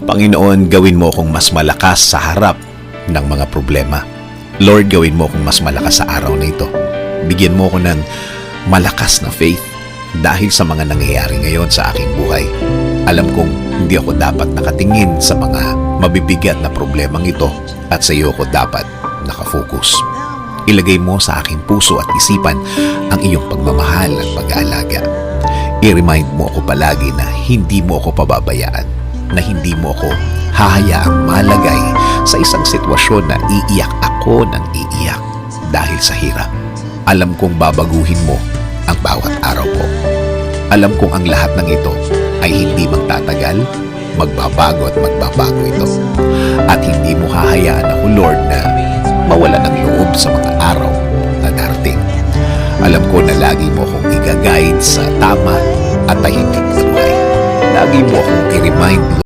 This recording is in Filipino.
Panginoon, gawin mo akong mas malakas sa harap ng mga problema. Lord, gawin mo akong mas malakas sa araw na ito. Bigyan mo ako ng malakas na faith dahil sa mga nangyayari ngayon sa aking buhay. Alam kong hindi ako dapat nakatingin sa mga mabibigat na problemang ito at sa iyo ako dapat nakafocus. Ilagay mo sa aking puso at isipan ang iyong pagmamahal at pag-aalaga. I-remind mo ako palagi na hindi mo ako pababayaan, na hindi mo ako hahayaang malagay sa isang sitwasyon na iiyak ako ng iiyak dahil sa hirap. Alam kong babaguhin mo ang bawat araw ko. Alam kong ang lahat ng ito ay hindi magtatagal, magbabago at magbabago ito. At hindi mo hahayaan ako, Lord, na mawala ng loob sa mga araw na darating. Alam ko na lagi mo akong i-guide sa tama at tahimik na buhay. Lagi mo akong i-remind,